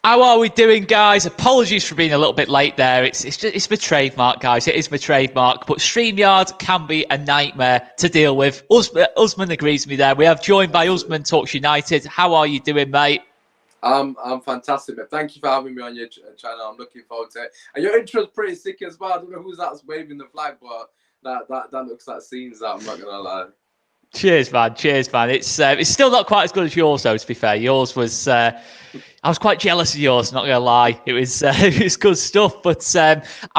How are we doing, guys? Apologies for being a little bit late there. It's my trademark, guys. It is my trademark. But StreamYard can be a nightmare to deal with. Usman agrees with me there. We have joined by Usman Talks United. How are you doing, mate? I'm fantastic, man. Thank you for having me on your channel. I'm looking forward to it. And your intro's pretty sick as well. I don't know who's that's waving the flag, but that looks like scenes. That I'm not gonna lie. Cheers, man. Cheers, man. It's still not quite as good as yours, though. To be fair, yours was. I was quite jealous of yours. Not gonna lie, it was good stuff. But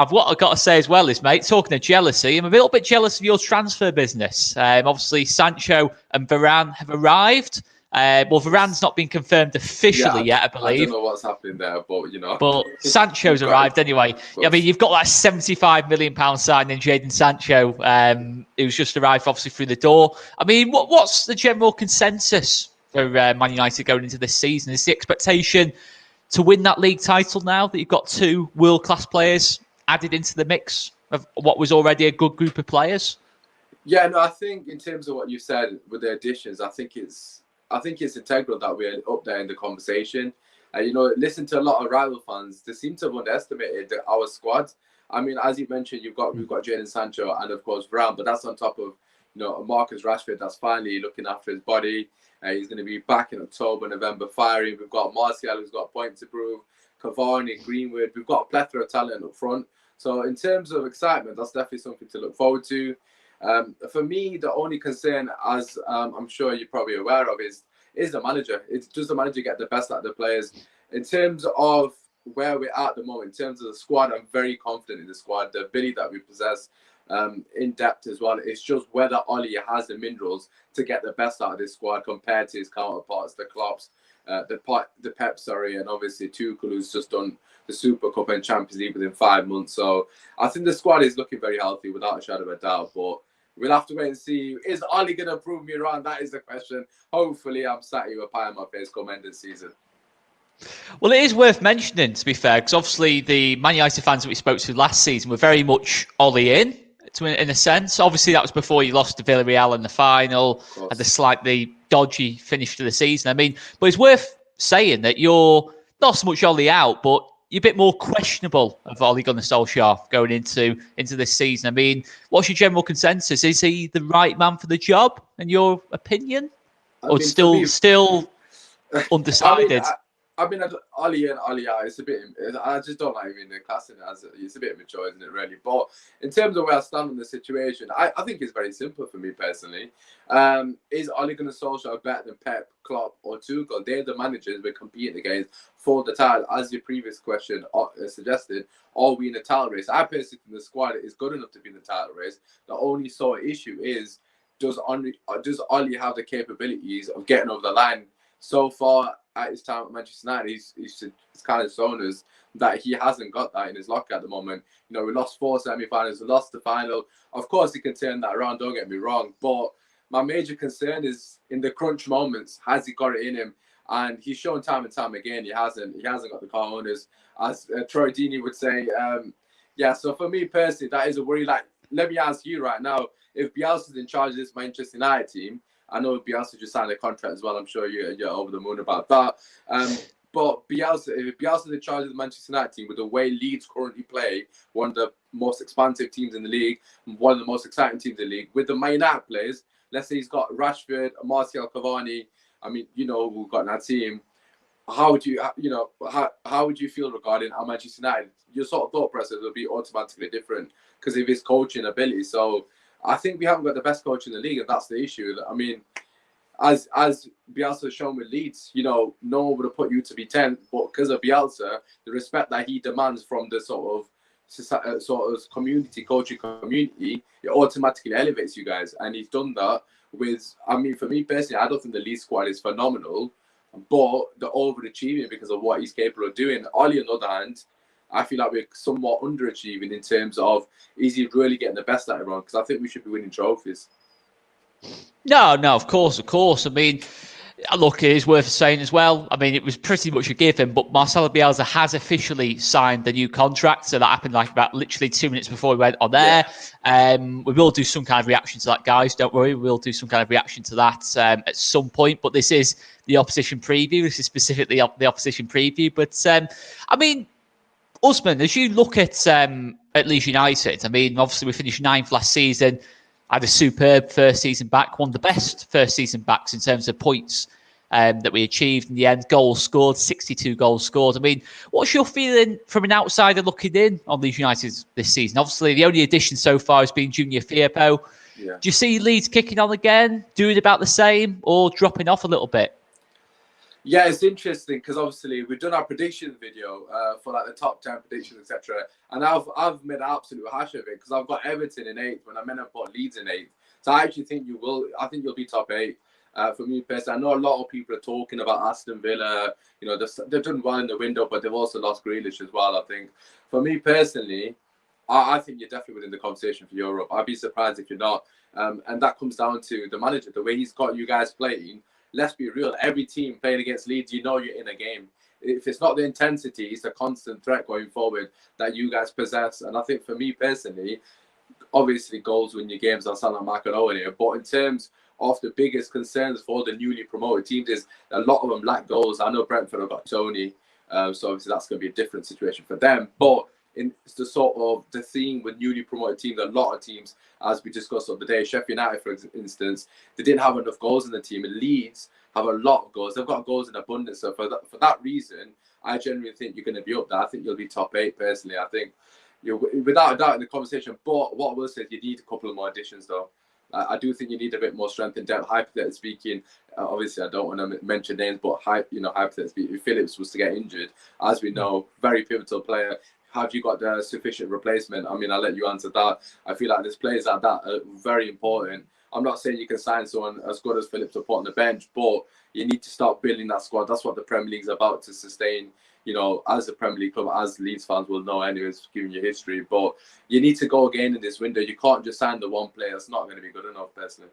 what I've got to say as well is, mate, talking of jealousy, I'm a little bit jealous of your transfer business. Obviously, Sancho and Varane have arrived. Well, Varane's not been confirmed officially yet, I believe. I don't know what's happening there, but you know. But Sancho's arrived anyway. I mean, you've got that £75 million signing, Jadon Sancho, who's just arrived obviously through the door. I mean, what's the general consensus for Man United going into this season? Is the expectation to win that league title now that you've got two world-class players added into the mix of what was already a good group of players? Yeah, no, I think in terms of what you said with the additions, I think it's integral that we're up there in the conversation. You know, listen to a lot of rival fans. They seem to have underestimated our squad. I mean, as you mentioned, we've got Jadon Sancho and of course Varane, but that's on top of Marcus Rashford that's finally looking after his body. He's going to be back in October, November, firing. We've got Martial who's got a point to prove. Cavani, Greenwood. We've got a plethora of talent up front. So in terms of excitement, that's definitely something to look forward to. For me, the only concern, as I'm sure you're probably aware of, is the manager. Does the manager get the best out of the players? In terms of where we're at the moment, in terms of the squad, I'm very confident in the squad, the ability that we possess in depth as well. It's just whether Oli has the minerals to get the best out of this squad compared to his counterparts, the Klopps, the Pep, and obviously Tuchel, who's just done the Super Cup and Champions League within 5 months. So I think the squad is looking very healthy without a shadow of a doubt, but we'll have to wait and see. Is Oli going to prove me wrong? That is the question. Hopefully, I'm sat here with a pie on my face come end of the season. Well, it is worth mentioning, to be fair, because obviously the Man United fans that we spoke to last season were very much Oli in a sense. Obviously, that was before you lost to Villarreal in the final, had the slightly dodgy finish to the season. I mean, but it's worth saying that you're not so much Oli out, but you're a bit more questionable of Ole Gunnar Solskjaer going into this season. I mean, what's your general consensus? Is he the right man for the job, in your opinion? Or still undecided? I mean, Oli and Oli out, it's a bit, I just don't like him in the class, it's a bit immature, isn't it, really? But in terms of where I stand on the situation, I think it's very simple for me personally. Is Ole Gunnar Solskjaer better than Pep, Klopp, or Tuchel? They're the managers we're competing against for the title, as your previous question suggested. Are we in a title race? I personally think the squad is good enough to be in the title race. The only sort of issue is, does Ole have the capabilities of getting over the line? So far at his time at Manchester United, he's kind of shown us that he hasn't got that in his locker at the moment. You know, we lost 4 semi-finals, we lost the final. Of course, he can turn that around, don't get me wrong. But my major concern is in the crunch moments, has he got it in him? And he's shown time and time again he hasn't got the cojones, as Troy Deeney would say. Yeah, so for me personally, that is a worry. Like, let me ask you right now, if Bielsa's in charge of this Manchester United team, I know Bielsa just signed a contract as well. I'm sure you're over the moon about that. But if Bielsa's in charge of the Manchester United team, with the way Leeds currently play, one of the most expansive teams in the league, one of the most exciting teams in the league, with the Man United players, let's say he's got Rashford, Martial, Cavani. I mean, you know who we've got in that team. How would you feel regarding our Manchester United? Your sort of thought process will be automatically different because of his coaching ability. So I think we haven't got the best coach in the league, and that's the issue. I mean, as Bielsa has shown with Leeds, no one would have put you to be 10th, but because of Bielsa, the respect that he demands from the sort of community, coaching community, it automatically elevates you guys. And he's done that with, I mean, for me personally, I don't think the Leeds squad is phenomenal, but they're overachieving because of what he's capable of doing. Oli, on the other hand, I feel like we're somewhat underachieving in terms of, is he really getting the best out of everyone? Because I think we should be winning trophies. No, of course. I mean, Look, it is worth saying as well. I mean, it was pretty much a given, but Marcelo Bielsa has officially signed the new contract. So that happened like about literally 2 minutes before we went on there. We will do some kind of reaction to that, guys. Don't worry. We will do some kind of reaction to that at some point. But this is the opposition preview. This is specifically the opposition preview. But I mean, Usman, as you look at Leeds United, I mean, obviously we finished 9th last season. Had a superb first season back, one of the best first season backs in terms of points that we achieved in the end. Goals scored, 62 goals scored. I mean, what's your feeling from an outsider looking in on Leeds United this season? Obviously, the only addition so far has been Junior Firpo. Yeah. Do you see Leeds kicking on again, doing about the same, or dropping off a little bit? Yeah, it's interesting because obviously we've done our predictions video for like the top 10 predictions, etc. And I've made an absolute hash of it because I've got Everton in 8th when I meant to put Leeds in 8th. So I actually think you will. I think you'll be top 8. For me personally, I know a lot of people are talking about Aston Villa. You know, they've done well in the window, but they've also lost Grealish as well. I think. For me personally, I think you're definitely within the conversation for Europe. I'd be surprised if you're not. And that comes down to the manager, the way he's got you guys playing. Let's be real. Every team playing against Leeds, you know you're in a game. If it's not the intensity, it's a constant threat going forward that you guys possess. And I think for me personally, obviously goals win your games. I'll sound like Michael Owen here. But in terms of the biggest concerns for the newly promoted teams is a lot of them lack goals. I know Brentford have got Tony. So obviously that's going to be a different situation for them. But it's the sort of the theme with newly promoted teams. A lot of teams, as we discussed the other day, Sheffield United, for instance, they didn't have enough goals in the team. And Leeds have a lot of goals. They've got goals in abundance. So for that reason, I genuinely think you're going to be up there. I think you'll be top 8 personally. I think you're without a doubt in the conversation. But what I will say is you need a couple of more additions though. I do think you need a bit more strength and depth. Hypothetically speaking, obviously I don't want to mention names, but hypothetically speaking, if Phillips was to get injured, as we know, very pivotal player. Have you got the sufficient replacement? I mean, I'll let you answer that. I feel like there's players like that are very important. I'm not saying you can sign someone as good as Phillips to put on the bench, but you need to start building that squad. That's what the Premier League's about, to sustain, you know, as a Premier League club, as Leeds fans will know anyways, given your history. But you need to go again in this window. You can't just sign the one player. It's not going to be good enough, personally.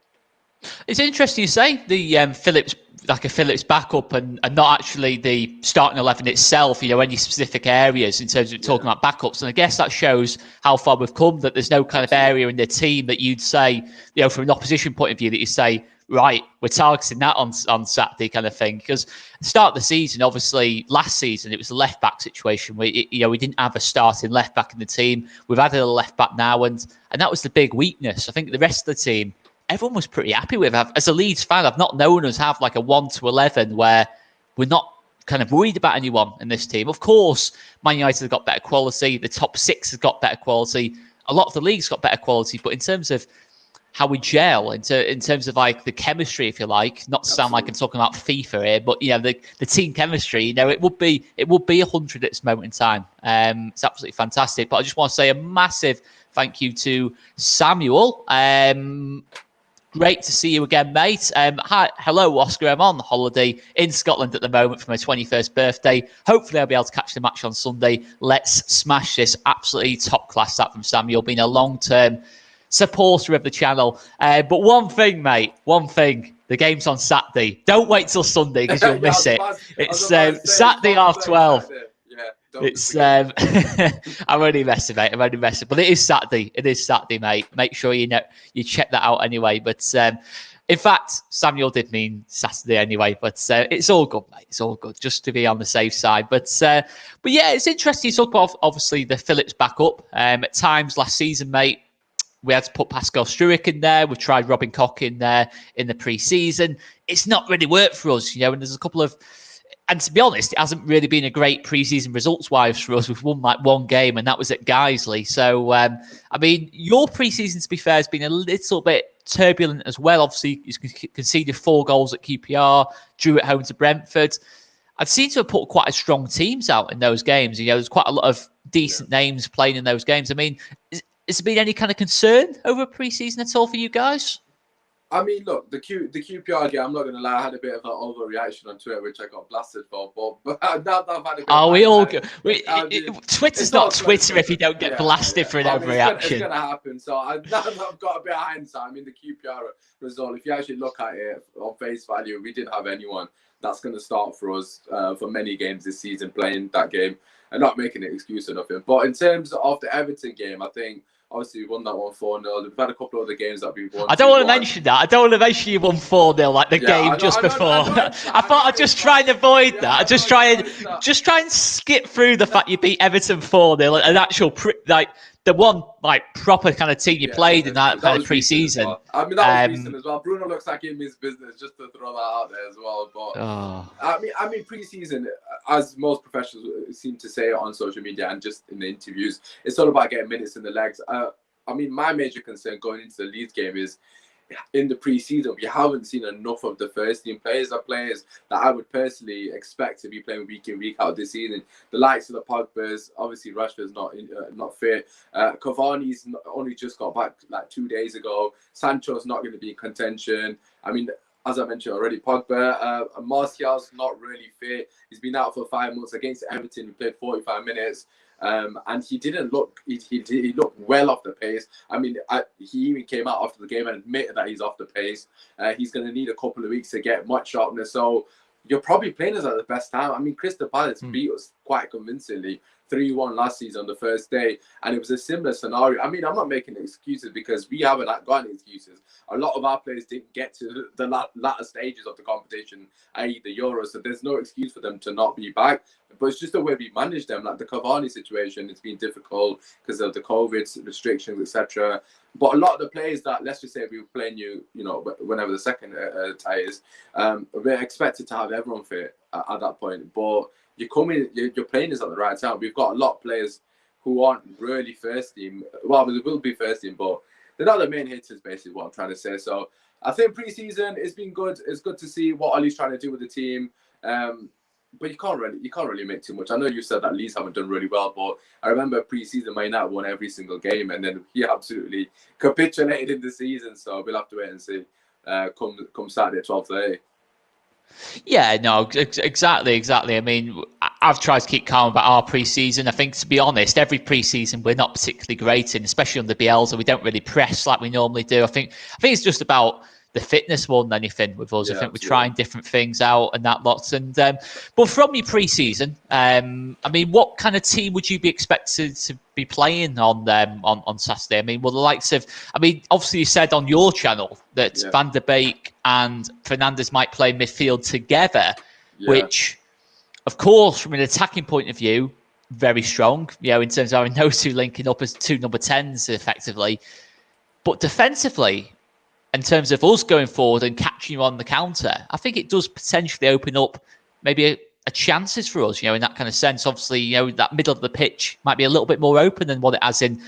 It's interesting you say the Phillips, like a Phillips backup, and not actually the starting 11 itself, you know, any specific areas in terms of talking about backups. And I guess that shows how far we've come, that there's no kind of area in the team that you'd say, you know, from an opposition point of view, that you say, right, we're targeting that on Saturday kind of thing. Because the start of the season, obviously, last season, it was a left-back situation where, you know, we didn't have a starting left-back in the team. We've added a left-back now, and that was the big weakness. I think the rest of the team, everyone was pretty happy with. As a Leeds fan, I've not known us have like a 1 to 11 where we're not kind of worried about anyone in this team. Of course, Man United have got better quality. The top 6 has got better quality. A lot of the league's got better quality. But in terms of how we gel, in terms of like the chemistry, if you like, not to sound like I'm talking about FIFA here, but, you know, the team chemistry, you know, it would be 100 at this moment in time. It's absolutely fantastic. But I just want to say a massive thank you to Samuel. Great to see you again, mate. Hello, Oscar. I'm on holiday in Scotland at the moment for my 21st birthday. Hopefully, I'll be able to catch the match on Sunday. Let's smash this. Absolutely top class, that from Samuel, being a long-term supporter of the channel. But one thing, mate, the game's on Saturday. Don't wait till Sunday because you'll miss it. It's Saturday 12:30. It's I'm only messing, mate. But it is Saturday. It is Saturday, mate. Make sure you check that out anyway. But in fact, Samuel did mean Saturday anyway. But it's all good, mate. It's all good, just to be on the safe side. But yeah, it's interesting to talk about obviously the Phillips backup. At times last season, mate, we had to put Pascal Struijk in there. We've tried Robin Koch in there in the pre-season. It's not really worked for us, you know. And there's a couple of. And to be honest, it hasn't really been a great pre-season results-wise for us. We've won like one game, and that was at Guiseley. So, I mean, your pre-season, to be fair, has been a little bit turbulent as well. Obviously, you conceded 4 goals at QPR, drew at home to Brentford. I've seen to have put quite a strong teams out in those games. You know, there's quite a lot of decent names playing in those games. I mean, has there been any kind of concern over pre-season at all for you guys? I mean, look, the QPR game, I'm not going to lie, I had a bit of an overreaction on Twitter, which I got blasted for. But now that I've had a bit of We all hindsight, go. I mean, Twitter's it's not all Twitter if you don't get blasted for an I mean, it's overreaction. gonna happen. So now that I've got a bit of hindsight, I mean, the QPR result, if you actually look at it on face value, we didn't have anyone that's going to start for us for many games this season playing that game and not making an excuse or nothing. But in terms of the Everton game, I think obviously we won that one 4-0. We've had a couple of other games that we've won. I don't want to mention that. I don't want to mention you won 4-0 like the game just before. I thought I'd just try and avoid that. I'd just try and skip through the fact you beat Everton 4-0, an actual like the one like proper kind of team you played in that kind of pre-season. Well. I mean, that was recent as well. Bruno looks like in his business, just to throw that out there as well. But I mean, pre-season, as most professionals seem to say on social media and just in the interviews, it's all about getting minutes in the legs. I mean, my major concern going into the Leeds game is in the pre-season, we haven't seen enough of the first team players that I would personally expect to be playing week in, week out this season. The likes of the Pogbas, obviously Rashford's not fit. Cavani's only just got back like 2 days ago. Sancho's not going to be in contention. I mean, as I mentioned already, Pogba, Martial's not really fit. He's been out for 5 months. Against Everton, he played 45 minutes. And he didn't look. He looked well off the pace. I mean, he even came out after the game and admitted that he's off the pace. He's going to need a couple of weeks to get much sharpness. So you're probably playing us at the best time. I mean, Crystal Palace beat us quite convincingly, 3-1 last season on the first day, and it was a similar scenario. I mean, I'm not making excuses because we haven't got any excuses. A lot of our players didn't get to the latter stages of the competition, i.e. the Euros, so there's no excuse for them to not be back. But it's just the way we manage them. Like the Cavani situation, it's been difficult because of the COVID restrictions, etc. But a lot of the players that, let's just say we were playing whenever the second tie is, we're expected to have everyone fit at that point. But you're playing us at the right time. We've got a lot of players who aren't really first team. Well, they will be first team, but they're not the main hitters, basically, what I'm trying to say. So I think pre-season, it's been good. It's good to see what Ollie's trying to do with the team. But you can't really make too much. I know you said that Leeds haven't done really well, but I remember pre-season Man United won every single game, and then he absolutely capitulated in the season. So we'll have to wait and see. Come Saturday at 12:30. Yeah, no, exactly. I mean, I've tried to keep calm about our pre-season. I think, to be honest, every pre-season we're not particularly great in, especially on the Bielsa. We don't really press like we normally do. I think it's just about the fitness more than anything with us. I think we're trying different things out and that lots. And but from your pre-season, I mean, what kind of team would you be expected to be playing on Saturday? I mean, well, the likes of, I mean, obviously you said on your channel that Van der Beek and Fernandes might play midfield together, which, of course, from an attacking point of view, very strong. In terms of having those two linking up as two number 10s effectively, but defensively, in terms of us going forward and catching you on the counter, I think it does potentially open up maybe a chances for us, in that kind of sense. Obviously, that middle of the pitch might be a little bit more open than what it has in,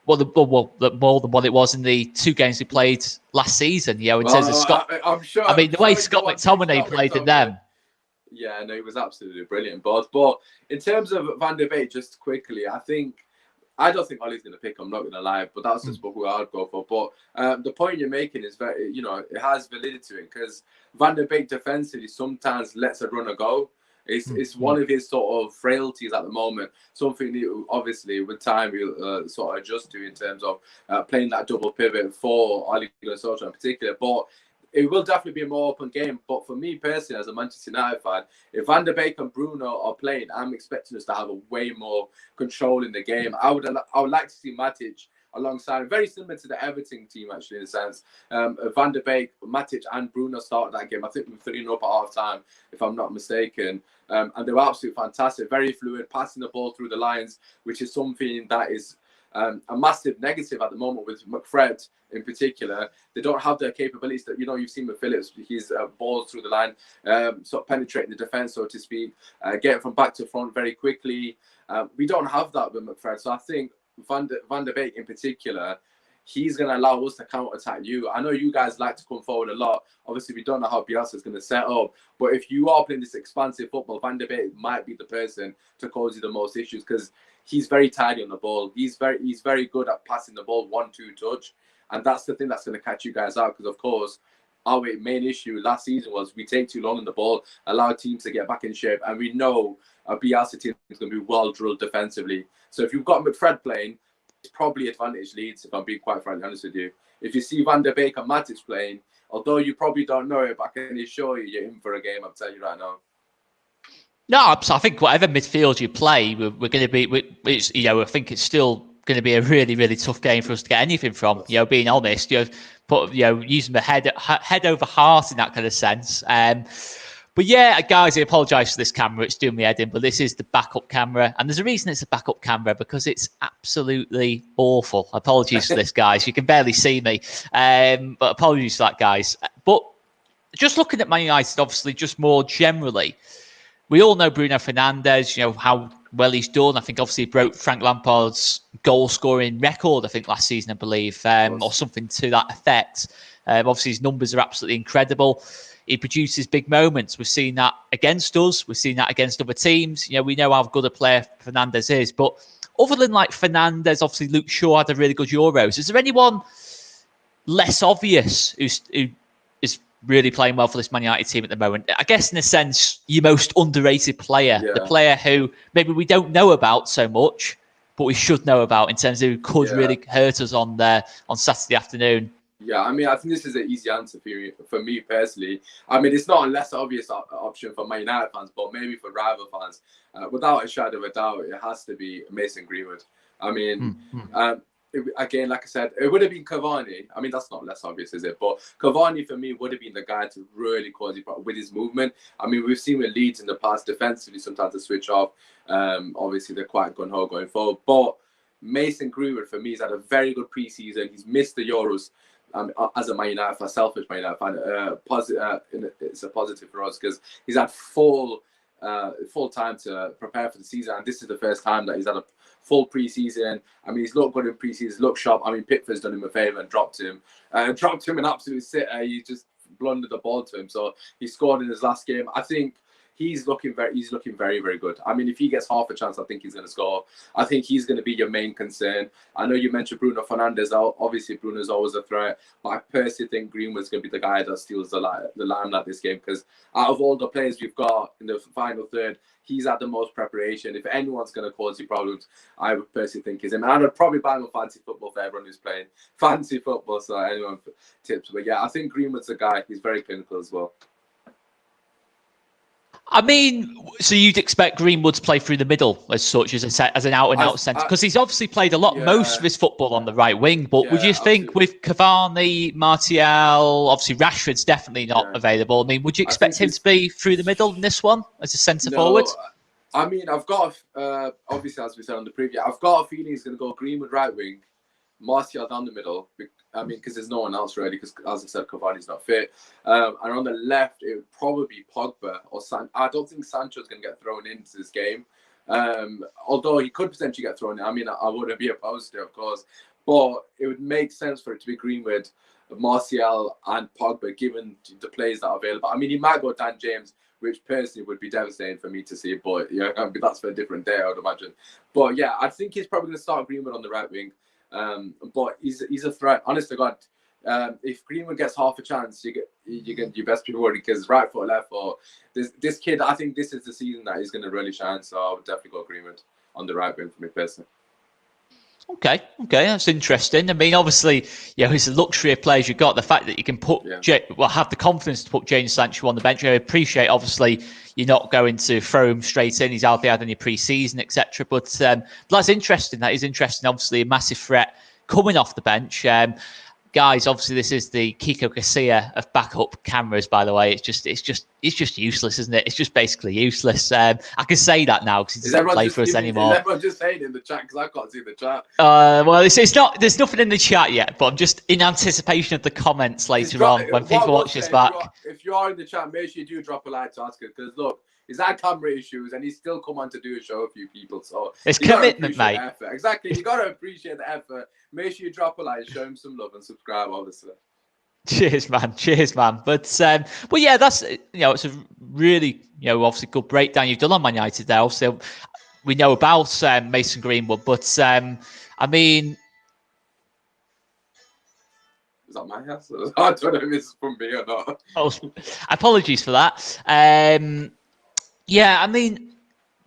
more than what it was in the 2 games we played last season, in terms of Scott. I'm sure. I mean, the way Scott McTominay played in them. Yeah, no, he was absolutely brilliant. But in terms of Van der Beek, just quickly, I don't think Ollie's going to pick him, I'm not going to lie, but that's just who I'd go for. But the point you're making is very, it has validity to it because Van der Beek defensively sometimes lets a runner go. It's one of his sort of frailties at the moment. Something that obviously with time we'll sort of adjust to in terms of playing that double pivot for Ole Gunnar Solskjaer in particular. But it will definitely be a more open game. But for me personally, as a Manchester United fan, if Van der Beek and Bruno are playing, I'm expecting us to have a way more control in the game. I would like to see Matic alongside, very similar to the Everton team actually in a sense. Van der Beek, Matic and Bruno started that game. I think we were 3-0 up at half time, if I'm not mistaken. And they were absolutely fantastic, very fluid, passing the ball through the lines, which is something that is a massive negative at the moment with McFred in particular. They don't have the capabilities that you've seen with Phillips. His balls through the line, sort of penetrating the defense, so to speak, getting from back to front very quickly. We don't have that with McFred, so I think Van der Beek in particular, he's going to allow us to counter-attack you. I know you guys like to come forward a lot. Obviously, we don't know how Bielsa is going to set up. But if you are playing this expansive football, Van der Beek might be the person to cause you the most issues because he's very tidy on the ball. He's very good at passing the ball 1-2 touch. And that's the thing that's going to catch you guys out, because, of course, our main issue last season was we take too long on the ball, allow teams to get back in shape, and we know a Bielsa team is going to be well drilled defensively. So if you've got McFred playing, it's probably advantage Leeds, if I'm being quite frankly honest with you. If you see Van der Beek and Matic playing, although you probably don't know it, but I can assure you, you're in for a game, I'm telling you right now. No, I think whatever midfield you play, we're going to be. It's, I think it's still going to be a really, really tough game for us to get anything from. Being honest, using the head over heart in that kind of sense. But yeah, guys, I apologise for this camera. It's doing me head in, but this is the backup camera, and there's a reason it's a backup camera, because it's absolutely awful. Apologies for this, guys. You can barely see me, but apologies for that, guys. But just looking at Man United, obviously, just more generally. We all know Bruno Fernandes, how well he's done. I think obviously he broke Frank Lampard's goal-scoring record, I think, last season, I believe, or something to that effect. Obviously, his numbers are absolutely incredible. He produces big moments. We've seen that against us. We've seen that against other teams. We know how good a player Fernandes is. But other than like Fernandes, obviously Luke Shaw had a really good Euros. Is there anyone less obvious who is really playing well for this Man United team at the moment? I guess in a sense, your most underrated player, the player who maybe we don't know about so much, but we should know about in terms of who could really hurt us on Saturday afternoon. Yeah, I mean, I think this is an easy answer for me personally. I mean, it's not a less obvious option for Man United fans, but maybe for rival fans, without a shadow of a doubt, it has to be Mason Greenwood. I mean, again, like I said, it would have been Cavani. I mean, that's not less obvious, is it? But Cavani, for me, would have been the guy to really cause you problem with his movement. I mean, we've seen with Leeds in the past, defensively, sometimes they switch off. Obviously, they're quite gun-ho going forward. But Mason Greenwood, for me, has had a very good pre-season. He's missed the Euros. As a Man United fan, selfish Man United fan, it's a positive for us because he's had full time to prepare for the season, and this is the first time that he's had a full pre-season. I mean, he's looked good in pre-season, looked sharp. I mean, Pickford's done him a favour and dropped him an absolute sitter. He just blundered the ball to him, so he scored in his last game. I think he's looking very, very good. I mean, if he gets half a chance, I think he's going to score. I think he's going to be your main concern. I know you mentioned Bruno Fernandes. Obviously, Bruno's always a threat, but I personally think Greenwood's going to be the guy that steals the limelight this game, because out of all the players we've got in the final third, he's had the most preparation. If anyone's going to cause you problems, I would personally think is him. And I'd probably buy him a fancy football for everyone who's playing fancy football, so anyone tips. But yeah, I think Greenwood's the guy. He's very clinical as well. I mean, so you'd expect Greenwood to play through the middle as such, as an out-and-out centre, because he's obviously played a lot, most of his football on the right wing. But would you think with Cavani, Martial, obviously Rashford's definitely not available? I mean, would you expect him to be through the middle in this one as a centre forward? I mean, I've got obviously, as we said on the preview, I've got a feeling he's going to go Greenwood right wing, Martial down the middle. I mean, because there's no one else really, because as I said, Cavani's not fit. And on the left, it would probably be Pogba or I don't think Sancho's going to get thrown into this game. Although he could potentially get thrown in. I mean, I wouldn't be opposed to it, of course. But it would make sense for it to be Greenwood, Martial and Pogba, given the players that are available. I mean, he might go Dan James, which personally would be devastating for me to see. But yeah, that's for a different day, I would imagine. But yeah, I think he's probably going to start Greenwood on the right wing. But he's a threat. Honest to God, if Greenwood gets half a chance, you best be worried, because right foot, left foot. This kid, I think this is the season that he's going to really shine. So I would definitely go Greenwood on the right wing for me personally. Okay, that's interesting. I mean, obviously, it's a luxury of players you've got. The fact that you can have the confidence to put Jadon Sancho on the bench. I appreciate, obviously, you're not going to throw him straight in. He's hardly had any pre-season, etc. But that's interesting. That is interesting. Obviously, a massive threat coming off the bench. Guys, obviously, this is the Kiko Casilla of backup cameras, by the way. It's just useless, isn't it? It's just basically useless. I can say that now because he doesn't play for us anymore. Is everyone just saying in the chat, because I can't see the chat? Well, it's not. There's nothing in the chat yet, but I'm just in anticipation of the comments later on when people watch this back. If you are in the chat, make sure you do drop a like to ask it, because look, he's had camera issues and he's still come on to do a show with a few people. So it's commitment, mate. Exactly. You got to appreciate the effort. Make sure you drop a like, show him some love, and subscribe, obviously. Cheers, man. But yeah, that's it's a really obviously good breakdown you've done on Man United there. Also, we know about Mason Greenwood, but I mean, that my answer? I don't know if it's from me or not. Oh, apologies for that. Yeah, I mean,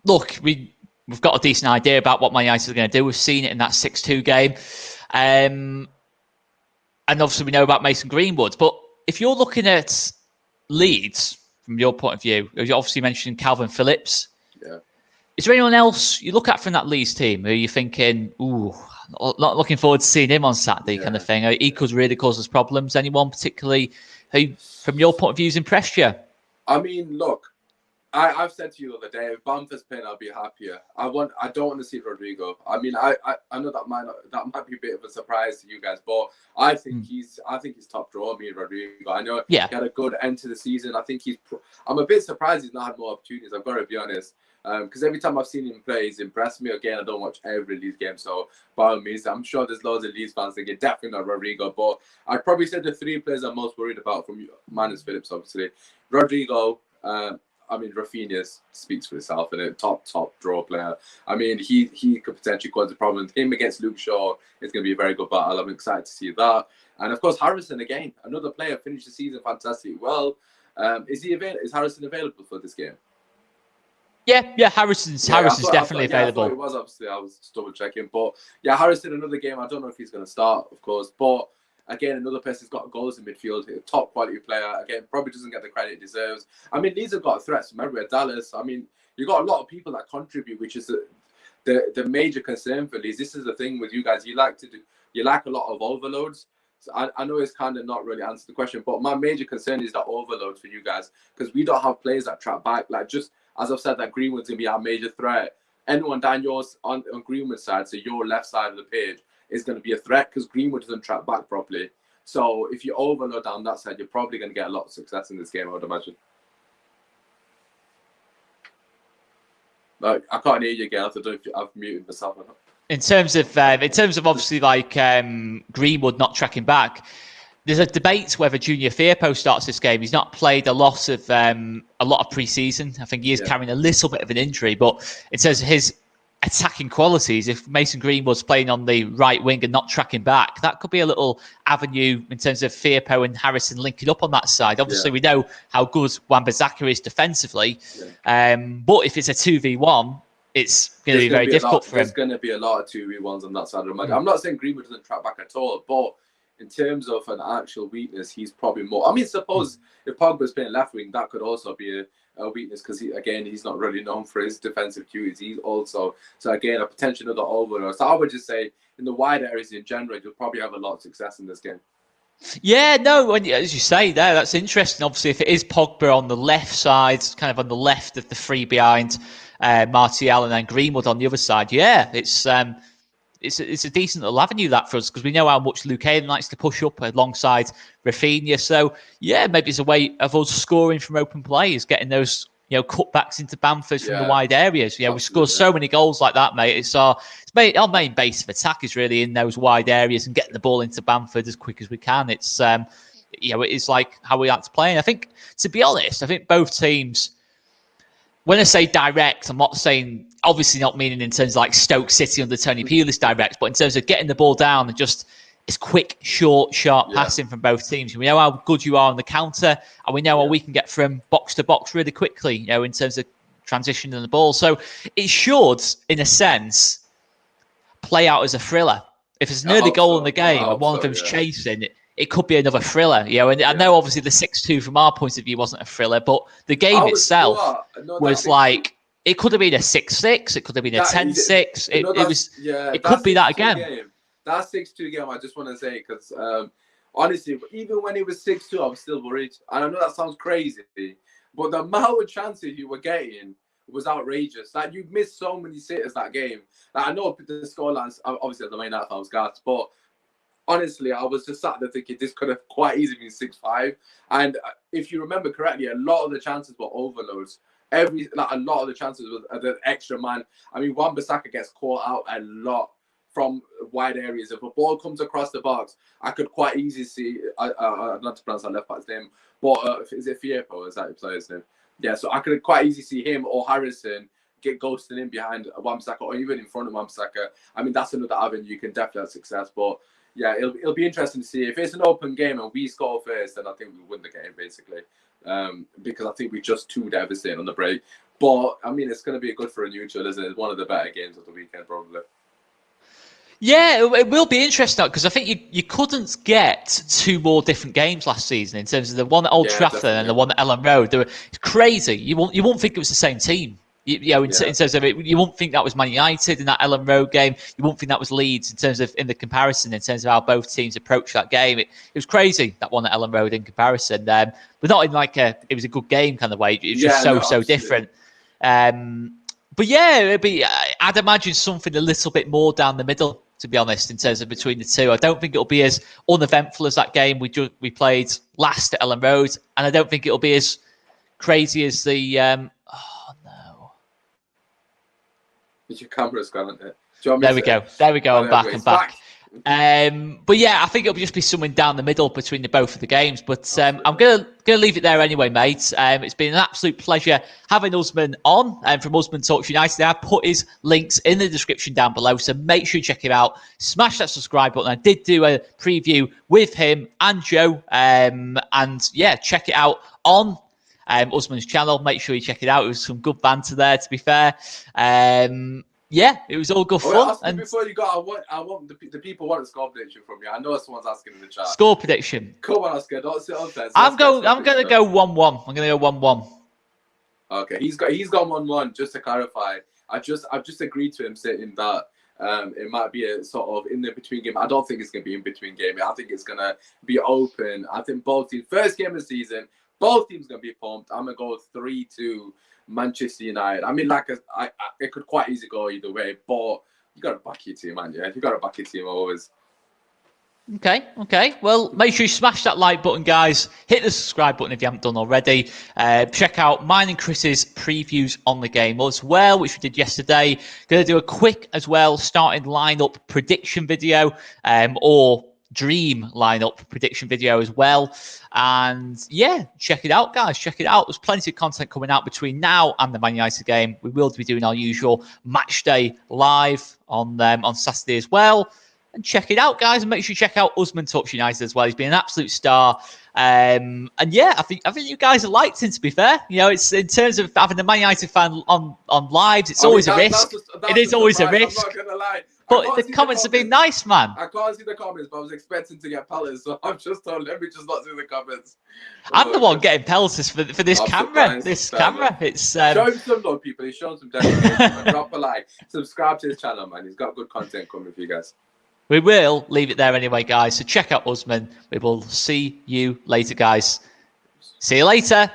look, we've got a decent idea about what Man United are going to do. We've seen it in that 6-2 game. And obviously we know about Mason Greenwood. But if you're looking at Leeds, from your point of view, you obviously mentioned Calvin Phillips. Yeah. Is there anyone else you look at from that Leeds team who you're thinking, ooh, not looking forward to seeing him on Saturday kind of thing? He could really cause us problems. Anyone particularly who, from your point of view, has impressed you? I mean, look, I've said to you the other day, if Bamford's playing, I'll be happier. I don't want to see Rodrigo. I mean, I know that might be a bit of a surprise to you guys, but I think he's top draw. Me and Rodrigo. I know he had a good end to the season. I think I'm a bit surprised he's not had more opportunities. I've got to be honest. Because every time I've seen him play, he's impressed me. Again, I don't watch every Leeds game, so by all means, I'm sure there's loads of Leeds fans thinking definitely not Rodrigo. But I'd probably say the three players I'm most worried about, from minus Phillips, obviously, Rodrigo. I mean, Raphinha speaks for himself, and a top draw player. I mean, he could potentially cause a problem. Him against Luke Shaw is going to be a very good battle. I'm excited to see that. And of course, Harrison again, another player, finished the season fantastically well. Is Harrison available for this game? Yeah, Harrison's definitely available. I thought it was, obviously. I was just double checking. But yeah, Harrison, another game. I don't know if he's going to start, of course. But again, another person who's got goals in midfield, a top quality player. Again, probably doesn't get the credit it deserves. I mean, Leeds have got threats from everywhere. Dallas, I mean, you've got a lot of people that contribute, which is the major concern for Leeds. This is the thing with you guys. You like a lot of overloads. So I know it's kind of not really answered the question, but my major concern is that overload for you guys, because we don't have players that track back. Like, just as I've said, that Greenwood's going to be our major threat. Anyone down yours on Greenwood's side, so your left side of the page, is going to be a threat because Greenwood doesn't track back properly. So if you overload down that side, you're probably going to get a lot of success in this game, I would imagine. Like, I can't hear you again. I don't know if I've muted myself or not. In terms of obviously like Greenwood not tracking back, there's a debate whether Junior Firpo starts this game. He's not played a lot of pre-season. I think he is carrying a little bit of an injury, but in terms of his attacking qualities, if Mason Greenwood's playing on the right wing and not tracking back, that could be a little avenue in terms of Firpo and Harrison linking up on that side. Obviously, we know how good Wan-Bissaka is defensively, but if it's a 2v1, it's going to be very difficult for him. There's going to be a lot of 2v1s on that side of the match. I'm not saying Greenwood doesn't track back at all, but in terms of an actual weakness, he's probably more. I mean, suppose if Pogba's playing left wing, that could also be a weakness, because he's not really known for his defensive duties. He's also, so again, a potential another overload. So I would just say in the wide areas in general, you'll probably have a lot of success in this game. Yeah, no, as you say there, that's interesting. Obviously, if it is Pogba on the left side, kind of on the left of the three behind Martial, and then Greenwood on the other side, it's a decent little avenue that for us, because we know how much Luke Hayden likes to push up alongside Raphinha. So yeah, maybe it's a way of us scoring from open play, is getting those cutbacks into Bamford from the wide areas. Yeah, we score so many goals like that, mate. It's our main base of attack is really in those wide areas and getting the ball into Bamford as quick as we can. It's it's like how we like to play. And I think, to be honest, both teams, when I say direct, I'm not saying, obviously not meaning in terms of like Stoke City under Tony Pulis direct, but in terms of getting the ball down and just it's quick, short, sharp passing from both teams. We know how good you are on the counter, and we know how we can get from box to box really quickly, in terms of transitioning the ball. So it should, in a sense, play out as a thriller. If there's an early goal in the game and one of them's chasing, it could be another thriller. And I know obviously the 6-2 from our point of view wasn't a thriller, but the game itself was like, it could have been a 6-6, it could have been a 10-6. It could be that again. That 6-2 game, I just want to say, because honestly, even when it was 6-2, I was still worried. And I know that sounds crazy, but the amount of chances you were getting was outrageous. Like, you missed so many sitters that game. Like, I know the scorelines, obviously, at the main half, I was gassed, but honestly, I was just sat there thinking this could have quite easily been 6-5. And if you remember correctly, a lot of the chances were overloads. A lot of the chances were the extra man. I mean, Wan-Bissaka gets caught out a lot from wide areas. If a ball comes across the box, I could quite easily see, not to pronounce that left back's name, but is it Firpo? Is that the player's name? Yeah, so I could quite easily see him or Harrison get ghosted in behind Wan-Bissaka or even in front of Wan-Bissaka. I mean, that's another avenue you can definitely have success. But yeah, it'll be interesting to see. If it's an open game and we score first, then I think we win the game, basically. Because I think we're just too devastating on the break. But, I mean, it's going to be good for a neutral, isn't it? It's one of the better games of the weekend, probably. Yeah, it will be interesting because I think you couldn't get two more different games last season in terms of the one at Old Trafford and the one at Ellen Road. It's crazy. You won't think it was the same team. In terms of it, you won't think that was Man United in that Ellen Road game. You won't think that was Leeds in terms of in the comparison in terms of how both teams approached that game. It was crazy, that one at Ellen Road in comparison. But not in like it was a good game kind of way. It was just so different. But yeah, I'd imagine something a little bit more down the middle, to be honest, in terms of between the two. I don't think it'll be as uneventful as that game we played last at Ellen Road, and I don't think it'll be as crazy as the. Oh no! Your camera's gone, isn't it? There we go. I'm back. But yeah, I think it'll just be something down the middle between the both of the games. But I'm gonna leave it there anyway, mate. It's been an absolute pleasure having Usman on from Usman Talks United. I've put his links in the description down below, so make sure you check him out. Smash that subscribe button. I did do a preview with him and Joe, and yeah, check it out on Usman's channel. Make sure you check it out. It was some good banter there, to be fair. Yeah, it was all good fun. And before you go, I want the people want a score prediction from you. I know someone's asking in the chat. Score prediction. Come on, Oscar. Don't sit on fence. I'm going to go 1-1. I'm going to go 1-1. Okay, he's gone 1-1. Just to clarify, I've just agreed to him saying that it might be a sort of in the between game. I don't think it's going to be in between game. I think it's going to be open. I think both teams, first game of the season, both teams going to be pumped. I'm going to go 3-2. Manchester United. I mean, it could quite easily go either way, but you got to back your team, man. Yeah, you got to back your team always. Okay. Well, make sure you smash that like button, guys. Hit the subscribe button if you haven't done already. Check out mine and Chris's previews on the game as well, which we did yesterday. Going to do a quick as well starting lineup prediction video, or dream lineup prediction video as well. And yeah, check it out, guys. Check it out. There's plenty of content coming out between now and the Man United game. We will be doing our usual match day live on Saturday as well. And check it out, guys. And make sure you check out Usman Talks United as well. He's been an absolute star. And yeah, I think you guys are liked him, to be fair. You know, it's in terms of having a Man United fan on lives, it's always a risk. It is always a risk. I'm not gonna lie. But the comments have been nice, man. I can't see the comments, but I was expecting to get pellets, so I'm just told, let me just not see the comments. I'm the one getting pellets for this camera. Camera. It's show him some love, people. He's showing some dedication. Drop a like. Subscribe to his channel, man. He's got good content coming for you guys. We will leave it there anyway, guys. So check out Usman. We will see you later, guys. See you later.